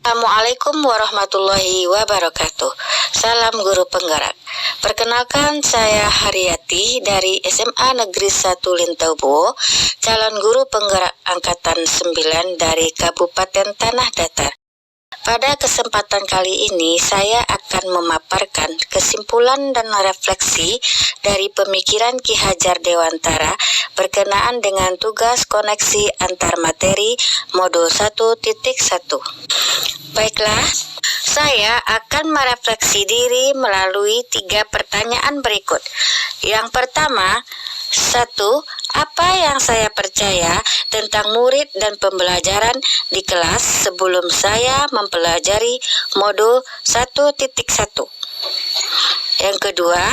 Assalamualaikum warahmatullahi wabarakatuh. Salam guru penggerak. Perkenalkan, saya Haryati dari SMA Negeri 1 Lintaubo, calon guru penggerak angkatan 9 dari Kabupaten Tanah Datar. Pada kesempatan kali ini saya akan memaparkan kesimpulan dan refleksi dari pemikiran Ki Hajar Dewantara berkenaan dengan tugas koneksi antar materi modul 1.1. Baiklah, saya akan merefleksi diri melalui 3 pertanyaan berikut. Yang pertama, 1. Apa yang saya percaya tentang murid dan pembelajaran di kelas sebelum saya mempelajari modul 1.1? Yang kedua,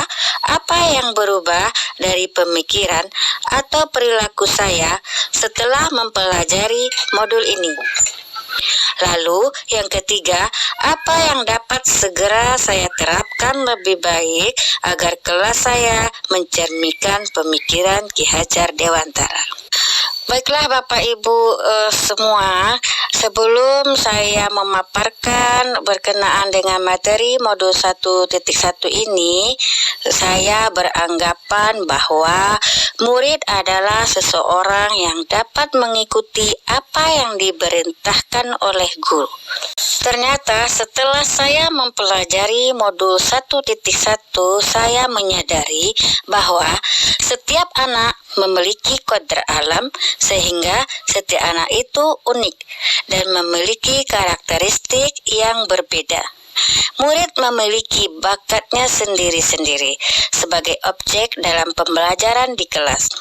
apa yang berubah dari pemikiran atau perilaku saya setelah mempelajari modul ini? Lalu yang ketiga, apa yang dapat segera saya terapkan lebih baik agar kelas saya mencerminkan pemikiran Ki Hajar Dewantara? Baiklah Bapak Ibu semua, sebelum saya memaparkan berkenaan dengan materi modul 1.1 ini, saya beranggapan bahwa murid adalah seseorang yang dapat mengikuti apa yang diperintahkan oleh guru. Ternyata setelah saya mempelajari modul 1.1, saya menyadari bahwa setiap anak memiliki kodrat alam, sehingga setiap anak itu unik dan memiliki karakteristik yang berbeda. Murid memiliki bakatnya sendiri-sendiri sebagai objek dalam pembelajaran di kelas.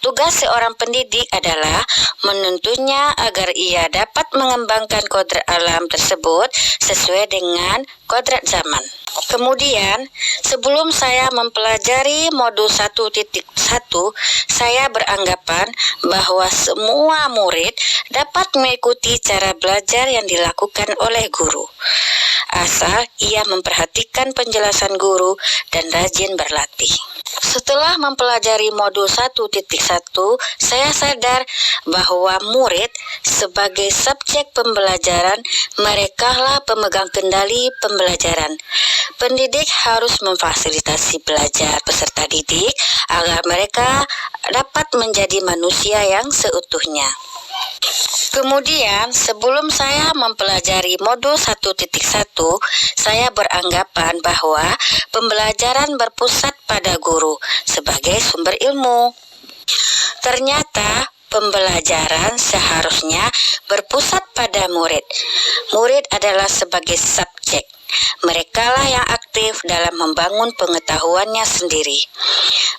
Tugas seorang pendidik adalah menuntunnya agar ia dapat mengembangkan kodrat alam tersebut sesuai dengan kodrat zaman. Kemudian, sebelum saya mempelajari modul 1.1, saya beranggapan bahwa semua murid dapat mengikuti cara belajar yang dilakukan oleh guru, asal ia memperhatikan penjelasan guru dan rajin berlatih. Setelah mempelajari modul 1.1, saya sadar bahwa murid sebagai subjek pembelajaran, merekalah pemegang kendali pembelajaran. Pendidik harus memfasilitasi belajar peserta didik agar mereka dapat menjadi manusia yang seutuhnya. Kemudian, sebelum saya mempelajari modul 1.1, saya beranggapan bahwa pembelajaran berpusat pada guru sebagai sumber ilmu. Ternyata, pembelajaran seharusnya berpusat pada murid. Murid adalah sebagai subjek. Merekalah yang aktif dalam membangun pengetahuannya sendiri.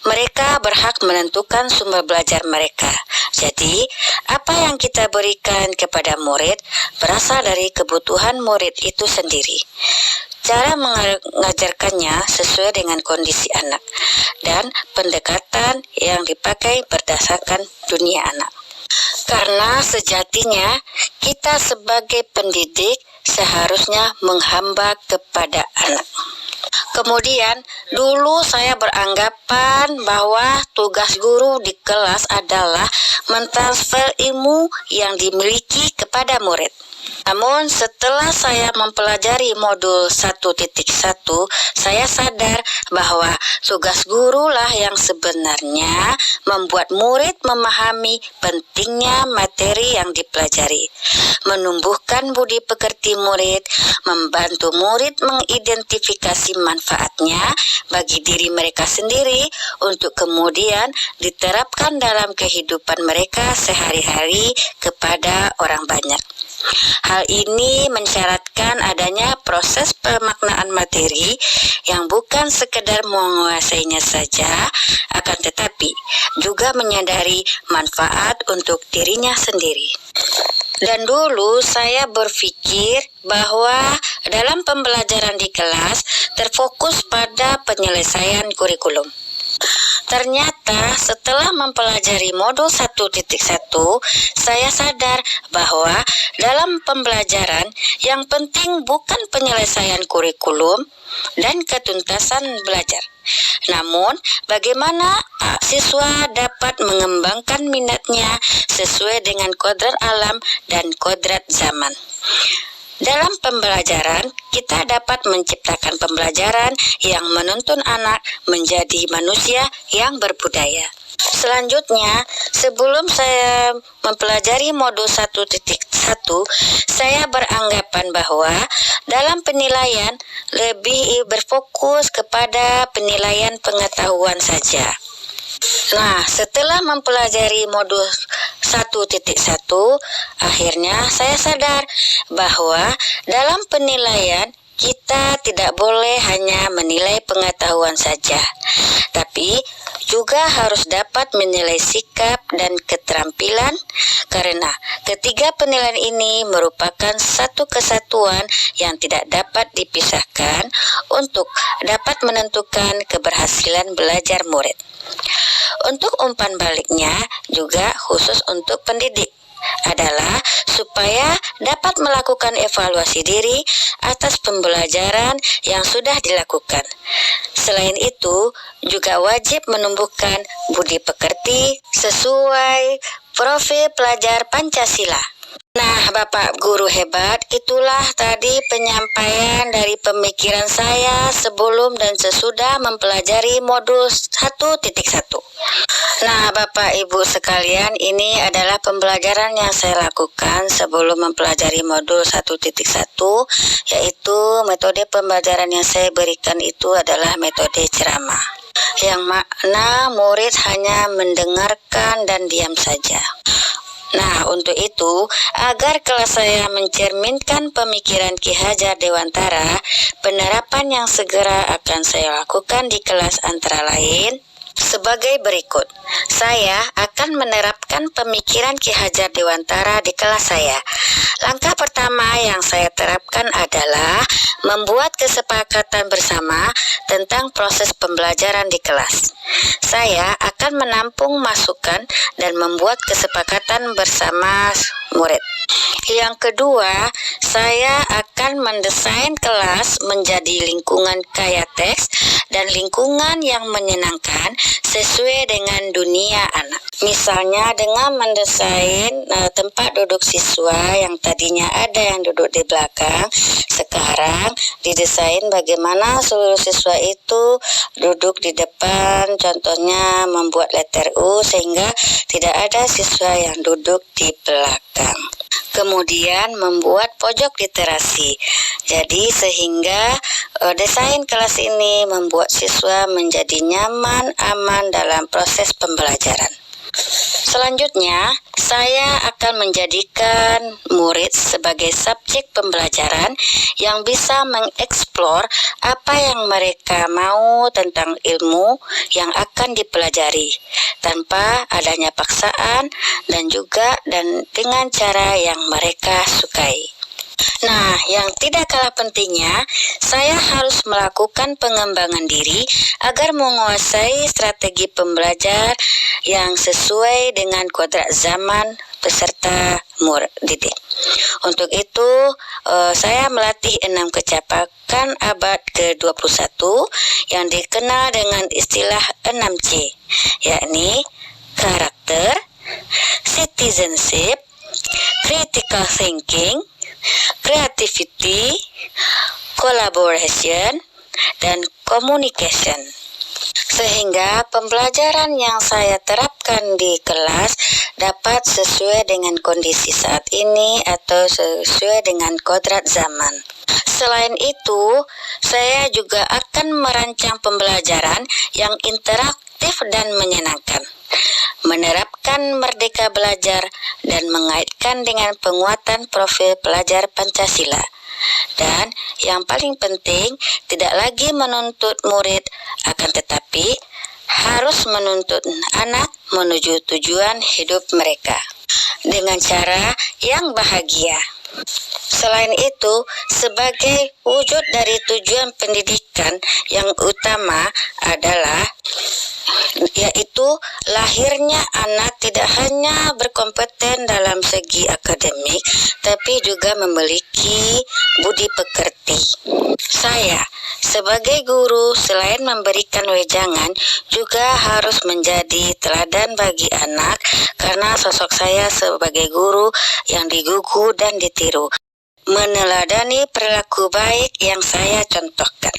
Mereka berhak menentukan sumber belajar mereka. Jadi, apa yang kita berikan kepada murid berasal dari kebutuhan murid itu sendiri. Cara mengajarkannya sesuai dengan kondisi anak dan pendekatan yang dipakai berdasarkan dunia anak. Karena sejatinya kita sebagai pendidik seharusnya menghamba kepada anak. Kemudian, dulu saya beranggapan bahwa tugas guru di kelas adalah mentransfer ilmu yang dimiliki kepada murid. Namun setelah saya mempelajari modul 1.1, saya sadar bahwa tugas gurulah yang sebenarnya membuat murid memahami pentingnya materi yang dipelajari, menumbuhkan budi pekerti murid, membantu murid mengidentifikasi manfaatnya bagi diri mereka sendiri untuk kemudian diterapkan dalam kehidupan mereka sehari-hari kepada orang banyak. Hal ini mensyaratkan adanya proses pemaknaan materi yang bukan sekedar menguasainya saja, akan tetapi juga menyadari manfaat untuk dirinya sendiri. Dan dulu saya berpikir bahwa dalam pembelajaran di kelas terfokus pada penyelesaian kurikulum. Ternyata setelah mempelajari modul 1.1, saya sadar bahwa dalam pembelajaran yang penting bukan penyelesaian kurikulum dan ketuntasan belajar, namun bagaimana siswa dapat mengembangkan minatnya sesuai dengan kodrat alam dan kodrat zaman. Dalam pembelajaran, kita dapat menciptakan pembelajaran yang menuntun anak menjadi manusia yang berbudaya. Selanjutnya, sebelum saya mempelajari modul 1.1, saya beranggapan bahwa dalam penilaian lebih berfokus kepada penilaian pengetahuan saja. Nah, setelah mempelajari modul 1.1, akhirnya saya sadar bahwa dalam penilaian kita tidak boleh hanya menilai pengetahuan saja, tapi juga harus dapat menilai sikap dan keterampilan, karena ketiga penilaian ini merupakan satu kesatuan yang tidak dapat dipisahkan untuk dapat menentukan keberhasilan belajar murid. Untuk umpan baliknya juga khusus untuk pendidik adalah supaya dapat melakukan evaluasi diri atas pembelajaran yang sudah dilakukan. Selain itu, juga wajib menumbuhkan budi pekerti sesuai profil pelajar Pancasila. Nah, Bapak Guru hebat, itulah tadi penyampaian dari pemikiran saya sebelum dan sesudah mempelajari modul 1.1. Nah, Bapak Ibu sekalian, ini adalah pembelajaran yang saya lakukan sebelum mempelajari modul 1.1, yaitu metode pembelajaran yang saya berikan itu adalah metode ceramah, yang makna murid hanya mendengarkan dan diam saja. Nah, untuk itu, agar kelas saya mencerminkan pemikiran Ki Hajar Dewantara, penerapan yang segera akan saya lakukan di kelas antara lain sebagai berikut. Saya akan menerapkan pemikiran Ki Hajar Dewantara di kelas saya. Langkah pertama yang saya terapkan adalah membuat kesepakatan bersama tentang proses pembelajaran di kelas. Saya akan menampung masukan dan membuat kesepakatan bersama murid. Yang kedua, saya akan mendesain kelas menjadi lingkungan kaya teks dan lingkungan yang menyenangkan sesuai dengan dunia anak. Misalnya dengan mendesain tempat duduk siswa yang tadinya ada yang duduk di belakang, sekarang didesain bagaimana seluruh siswa itu duduk di depan, contohnya membuat letter U sehingga tidak ada siswa yang duduk di belakang. Kemudian membuat pojok literasi. Jadi sehingga desain kelas ini membuat siswa menjadi nyaman, aman dalam proses pembelajaran. Selanjutnya, saya akan menjadikan murid sebagai subjek pembelajaran yang bisa mengeksplor apa yang mereka mau tentang ilmu yang akan dipelajari tanpa adanya paksaan dan dengan cara yang mereka sukai. Nah, yang tidak kalah pentingnya, saya harus melakukan pengembangan diri agar menguasai strategi pembelajar yang sesuai dengan kodrat zaman peserta murid didik. Untuk itu, saya melatih 6 kecapakan abad ke-21 yang dikenal dengan istilah 6C, yakni karakter, citizenship, critical thinking, creativity, collaboration, dan communication. Sehingga pembelajaran yang saya terapkan di kelas dapat sesuai dengan kondisi saat ini atau sesuai dengan kodrat zaman. Selain itu, saya juga akan merancang pembelajaran yang interaktif dan menyenangkan, menerapkan merdeka belajar dan mengaitkan dengan penguatan profil pelajar Pancasila. Dan yang paling penting, tidak lagi menuntut murid, akan tetapi harus menuntut anak menuju tujuan hidup mereka dengan cara yang bahagia. Selain itu, sebagai wujud dari tujuan pendidikan yang utama adalah yaitu lahirnya anak tidak hanya berkompeten dalam segi akademik, tapi juga memiliki budi pekerti. Saya sebagai guru selain memberikan wejangan juga harus menjadi teladan bagi anak, karena sosok saya sebagai guru yang digugu dan ditiru. meneladani perilaku baik yang saya contohkan.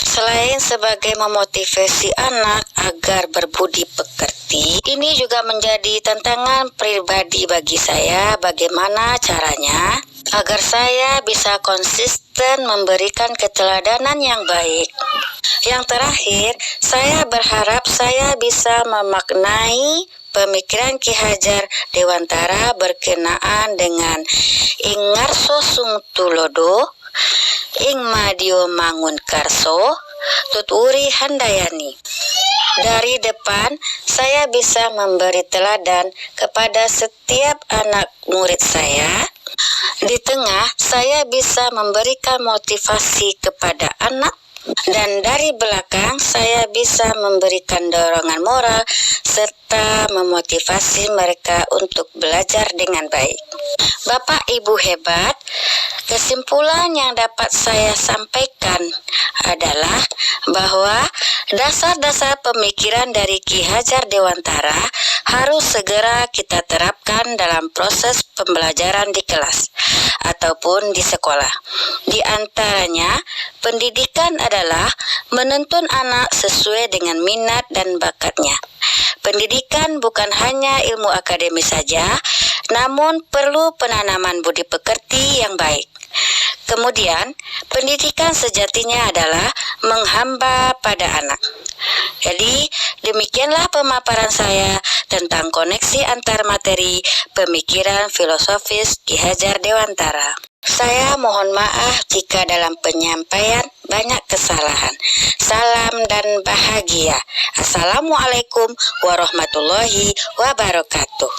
Selain sebagai memotivasi anak agar berbudi pekerti, ini juga menjadi tantangan pribadi bagi saya bagaimana caranya agar saya bisa konsisten memberikan keteladanan yang baik. Yang terakhir, saya berharap saya bisa memaknai pemikiran Ki Hajar Dewantara berkenaan dengan ing ngarso sungtulodo, ing madio mangun karso, tuturi handayani. Dari depan, saya bisa memberi teladan kepada setiap anak murid saya. Di tengah, saya bisa memberikan motivasi kepada anak. Dan dari belakang, saya bisa memberikan dorongan moral serta memotivasi mereka untuk belajar dengan baik. Bapak Ibu hebat, kesimpulan yang dapat saya sampaikan adalah bahwa dasar-dasar pemikiran dari Ki Hajar Dewantara harus segera kita terapkan dalam proses pembelajaran di kelas ataupun di sekolah. Di antaranya, pendidikan adalah menuntun anak sesuai dengan minat dan bakatnya. Pendidikan bukan hanya ilmu akademis saja, namun perlu penanaman budi pekerti yang baik. Kemudian, pendidikan sejatinya adalah menghamba pada anak. Jadi, demikianlah pemaparan saya tentang koneksi antar materi pemikiran filosofis Ki Hajar Dewantara. Saya mohon maaf jika dalam penyampaian banyak kesalahan. Salam dan bahagia. Assalamualaikum warahmatullahi wabarakatuh.